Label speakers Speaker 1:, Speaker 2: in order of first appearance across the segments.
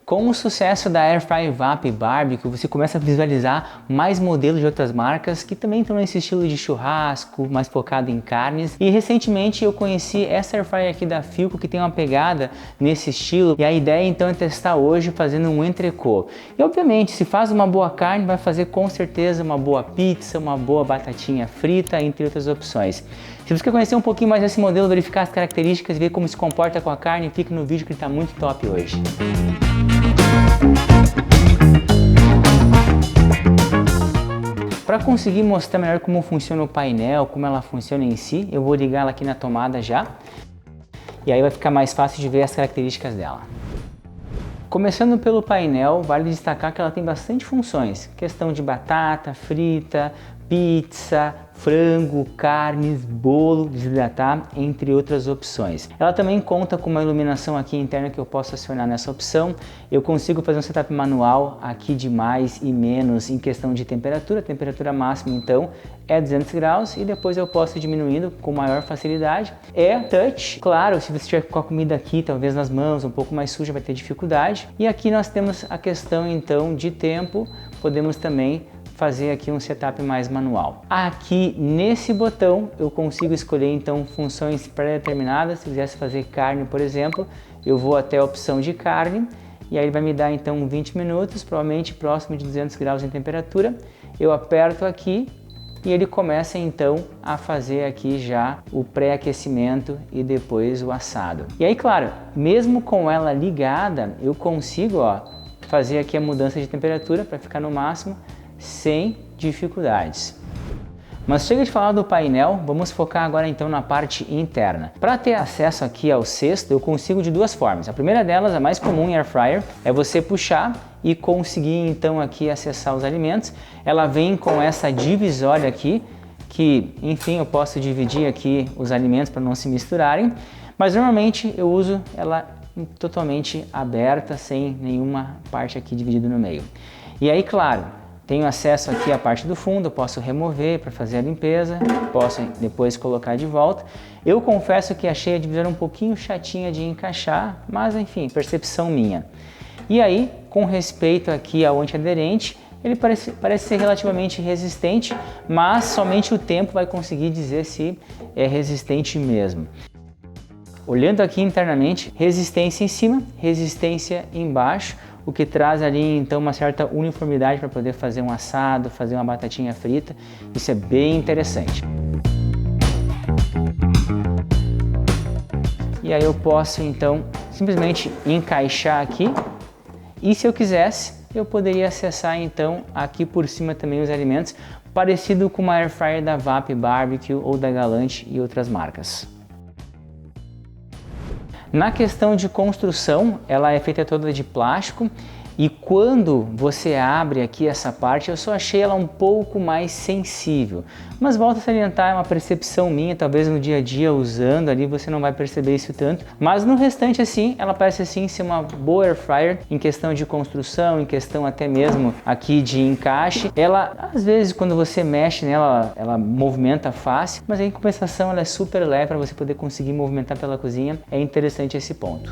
Speaker 1: Com o sucesso da Air Fryer VAP Barbecue, você começa a visualizar mais modelos de outras marcas que também estão nesse estilo de churrasco, mais focado em carnes. E recentemente eu conheci essa Air Fryer aqui da Philco que tem uma pegada nesse estilo. E a ideia então é testar hoje fazendo um entrecô. E obviamente, se faz uma boa carne, vai fazer com certeza uma boa pizza, uma boa batatinha frita, entre outras opções. Se você quer conhecer um pouquinho mais desse modelo, verificar as características e ver como se comporta com a carne, fique no vídeo que está muito top hoje. Para conseguir mostrar melhor como funciona o painel, como ela funciona em si, eu vou ligar ela aqui na tomada já. E aí vai ficar mais fácil de ver as características dela. Começando pelo painel, vale destacar que ela tem bastante funções. Questão de batata frita, pizza, frango, carnes, bolo, desidratar, entre outras opções. Ela também conta com uma iluminação aqui interna que eu posso acionar nessa opção. Eu consigo fazer um setup manual aqui de mais e menos em questão de temperatura. A temperatura máxima então é 200 graus e depois eu posso ir diminuindo com maior facilidade. É touch, claro, se você estiver com a comida aqui, talvez nas mãos, um pouco mais suja, vai ter dificuldade. E aqui nós temos a questão então de tempo, podemos também fazer aqui um setup mais manual. Aqui nesse botão eu consigo escolher então funções pré-determinadas. Se quisesse fazer carne, por exemplo, eu vou até a opção de carne e aí ele vai me dar então 20 minutos, provavelmente próximo de 200 graus em temperatura. Eu aperto aqui e ele começa então a fazer aqui já o pré-aquecimento e depois o assado. E aí, claro, mesmo com ela ligada, eu consigo fazer aqui a mudança de temperatura para ficar no máximo sem dificuldades. Mas chega de falar do painel, vamos focar agora então na parte interna. Para ter acesso aqui ao cesto, eu consigo de duas formas. A primeira delas, a mais comum em Air Fryer, é você puxar e conseguir então aqui acessar os alimentos. Ela vem com essa divisória aqui, que enfim eu posso dividir aqui os alimentos para não se misturarem, mas normalmente eu uso ela totalmente aberta, sem nenhuma parte aqui dividida no meio. E aí, claro, tenho acesso aqui à parte do fundo, eu posso remover para fazer a limpeza, posso depois colocar de volta. Eu confesso que achei a divisória um pouquinho chatinha de encaixar, mas enfim, percepção minha. E aí, com respeito aqui ao antiaderente, ele parece ser relativamente resistente, mas somente o tempo vai conseguir dizer se é resistente mesmo. Olhando aqui internamente, resistência em cima, resistência embaixo, o que traz ali então uma certa uniformidade para poder fazer um assado, fazer uma batatinha frita. Isso é bem interessante. E aí eu posso então simplesmente encaixar aqui e se eu quisesse eu poderia acessar então aqui por cima também os alimentos, parecido com uma Air Fryer da VAP Barbecue ou da Galante e outras marcas. Na questão de construção, ela é feita toda de plástico e quando você abre aqui essa parte, eu só achei ela um pouco mais sensível. Mas volto a salientar, é uma percepção minha, talvez no dia a dia usando ali você não vai perceber isso tanto. Mas no restante assim, ela parece assim ser uma boa Air Fryer em questão de construção, em questão até mesmo aqui de encaixe. Ela, às vezes, quando você mexe nela, ela movimenta fácil, mas em compensação ela é super leve para você poder conseguir movimentar pela cozinha. É interessante esse ponto.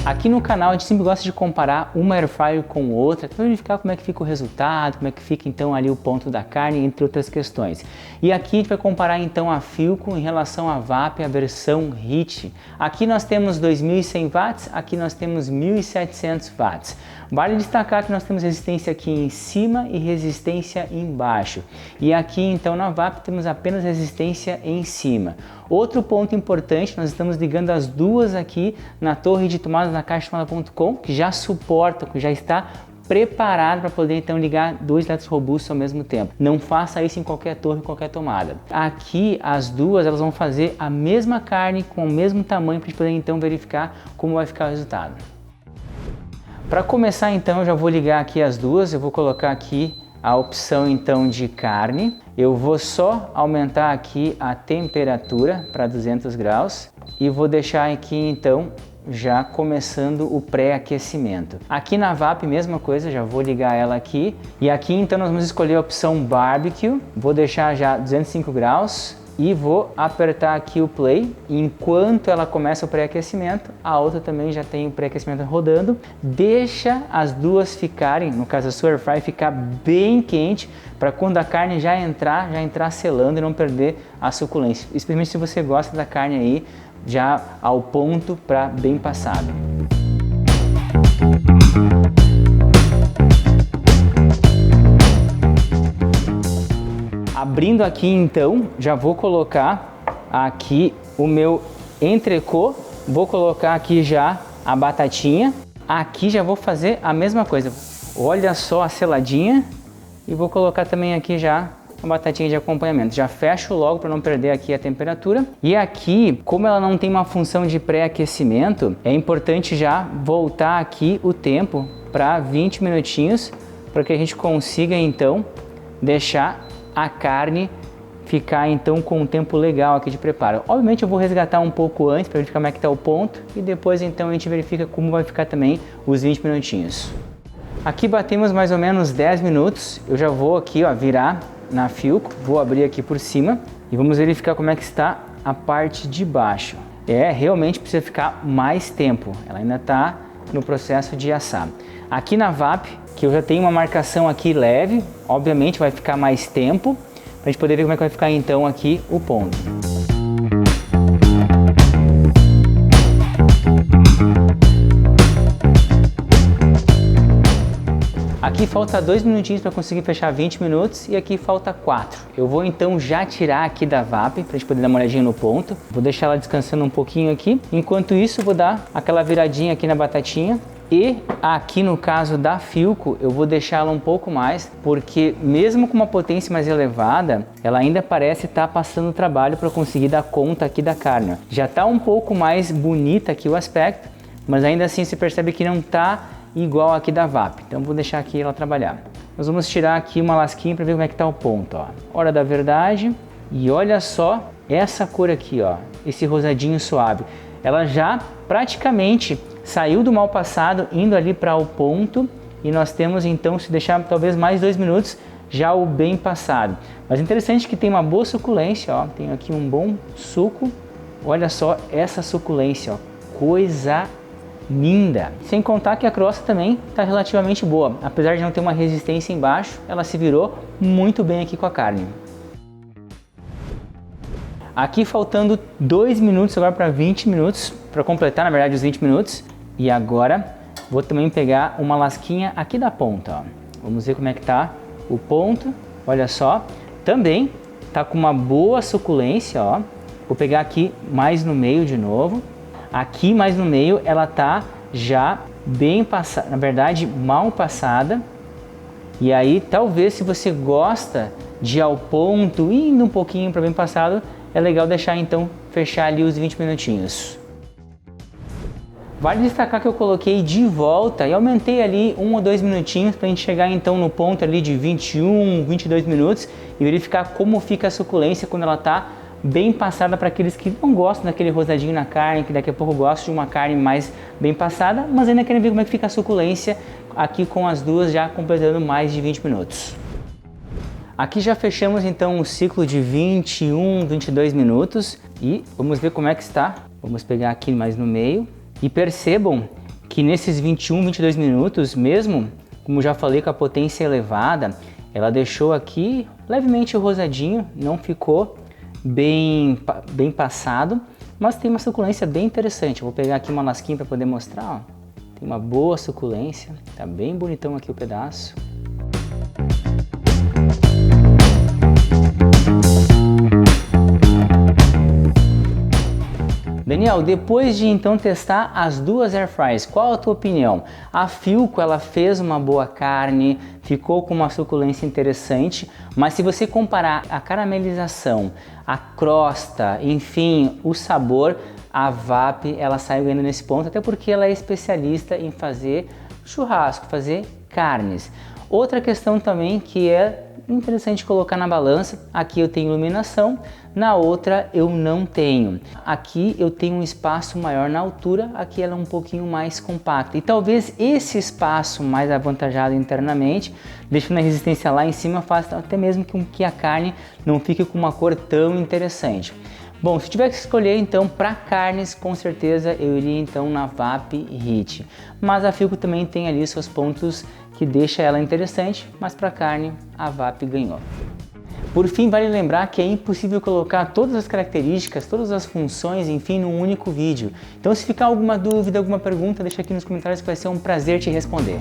Speaker 1: Aqui no canal a gente sempre gosta de comparar uma Air Fryer com outra para verificar como é que fica o resultado, como é que fica então ali o ponto da carne, entre outras questões. E aqui a gente vai comparar então a Philco em relação à VAP, a versão HEAT. Aqui nós temos 2100 watts, aqui nós temos 1700 watts. Vale destacar que nós temos resistência aqui em cima e resistência embaixo. E aqui então na VAP temos apenas resistência em cima. Outro ponto importante, nós estamos ligando as duas aqui na torre de tomadas na CaixaTomada.com, que já suporta, que já está preparado para poder então ligar dois eletrodos robustos ao mesmo tempo. Não faça isso em qualquer torre, qualquer tomada. Aqui as duas elas vão fazer a mesma carne com o mesmo tamanho para a gente poder então verificar como vai ficar o resultado. Para começar então eu já vou ligar aqui as duas, eu vou colocar aqui a opção então de carne. Eu vou só aumentar aqui a temperatura para 200 graus e vou deixar aqui então já começando o pré-aquecimento. Aqui na VAP mesma coisa, já vou ligar ela aqui e aqui então nós vamos escolher a opção Barbecue. Vou deixar já 205 graus e vou apertar aqui o play. Enquanto ela começa o pré-aquecimento, a outra também já tem o pré-aquecimento rodando. Deixa as duas ficarem, no caso a sua air fry, ficar bem quente, para quando a carne já entrar selando e não perder a suculência. Especialmente se você gosta da carne aí já ao ponto para bem passado. Abrindo aqui então, já vou colocar aqui o meu entrecô, vou colocar aqui já a batatinha, aqui já vou fazer a mesma coisa, olha só a seladinha e vou colocar também aqui já a batatinha de acompanhamento, já fecho logo para não perder aqui a temperatura. E aqui, como ela não tem uma função de pré-aquecimento, é importante já voltar aqui o tempo para 20 minutinhos, para que a gente consiga então deixar a carne ficar então com um tempo legal aqui de preparo. Obviamente eu vou resgatar um pouco antes para verificar como é que está o ponto e depois então a gente verifica como vai ficar também os 20 minutinhos. Aqui batemos mais ou menos 10 minutos, eu já vou aqui ó, virar na Philco, vou abrir aqui por cima e vamos verificar como é que está a parte de baixo. Realmente precisa ficar mais tempo, ela ainda está no processo de assar. Aqui na VAP, que eu já tenho uma marcação aqui leve, obviamente vai ficar mais tempo, para a gente poder ver como é que vai ficar então aqui o ponto. Aqui falta 2 minutinhos para conseguir fechar 20 minutos e aqui falta 4. Eu vou então já tirar aqui da VAP para a gente poder dar uma olhadinha no ponto. Vou deixar ela descansando um pouquinho aqui. Enquanto isso, vou dar aquela viradinha aqui na batatinha. E aqui no caso da Philco, eu vou deixá-la um pouco mais, porque mesmo com uma potência mais elevada, ela ainda parece estar passando trabalho para conseguir dar conta aqui da carne. Já está um pouco mais bonita aqui o aspecto, mas ainda assim se percebe que não está igual aqui da VAP. Então vou deixar aqui ela trabalhar. Nós vamos tirar aqui uma lasquinha para ver como é que está o ponto. Ó. Hora da verdade. E olha só essa cor aqui, ó, esse rosadinho suave. Ela já praticamente saiu do mal passado, indo ali para o ponto, e nós temos então, se deixar talvez mais 2 minutos, já o bem passado. Mas interessante que tem uma boa suculência, ó, tem aqui um bom suco, olha só essa suculência, ó, coisa linda. Sem contar que a crosta também está relativamente boa, apesar de não ter uma resistência embaixo, ela se virou muito bem aqui com a carne. Aqui faltando 2 minutos agora para 20 minutos, para completar na verdade os 20 minutos. E agora vou também pegar uma lasquinha aqui da ponta, ó. Vamos ver como é que tá o ponto, olha só. Também tá com uma boa suculência, ó. Vou pegar aqui mais no meio de novo. Aqui mais no meio ela tá já bem passada, na verdade mal passada. E aí talvez se você gosta de ir ao ponto, indo um pouquinho para bem passado, é legal deixar então fechar ali os 20 minutinhos. Vale destacar que eu coloquei de volta e aumentei ali 1 ou 2 minutinhos para a gente chegar então no ponto ali de 21, 22 minutos e verificar como fica a suculência quando ela está bem passada, para aqueles que não gostam daquele rosadinho na carne, que daqui a pouco gostam de uma carne mais bem passada, mas ainda querem ver como é que fica a suculência aqui com as duas já completando mais de 20 minutos. Aqui já fechamos então o ciclo de 21, 22 minutos e vamos ver como é que está. Vamos pegar aqui mais no meio. E percebam que nesses 21, 22 minutos, mesmo, como já falei, com a potência elevada, ela deixou aqui levemente rosadinho, não ficou bem passado, mas tem uma suculência bem interessante. Eu vou pegar aqui uma lasquinha para poder mostrar, ó. Tem uma boa suculência, tá bem bonitão aqui o pedaço. Daniel, depois de então testar as duas air fryers, qual a tua opinião? A Philco, ela fez uma boa carne, ficou com uma suculência interessante, mas se você comparar a caramelização, a crosta, enfim, o sabor, a VAP, ela saiu ganhando nesse ponto, até porque ela é especialista em fazer churrasco, fazer carnes. Outra questão também que é interessante colocar na balança, aqui eu tenho iluminação, na outra eu não tenho. Aqui eu tenho um espaço maior na altura, aqui ela é um pouquinho mais compacta. E talvez esse espaço mais avantajado internamente, deixando a resistência lá em cima, faça até mesmo com que a carne não fique com uma cor tão interessante. Bom, se tiver que escolher então para carnes, com certeza eu iria então na VAP Hit. Mas a Philco também tem ali seus pontos que deixa ela interessante, mas para carne a VAP ganhou. Por fim, vale lembrar que é impossível colocar todas as características, todas as funções, enfim, num único vídeo. Então se ficar alguma dúvida, alguma pergunta, deixa aqui nos comentários que vai ser um prazer te responder.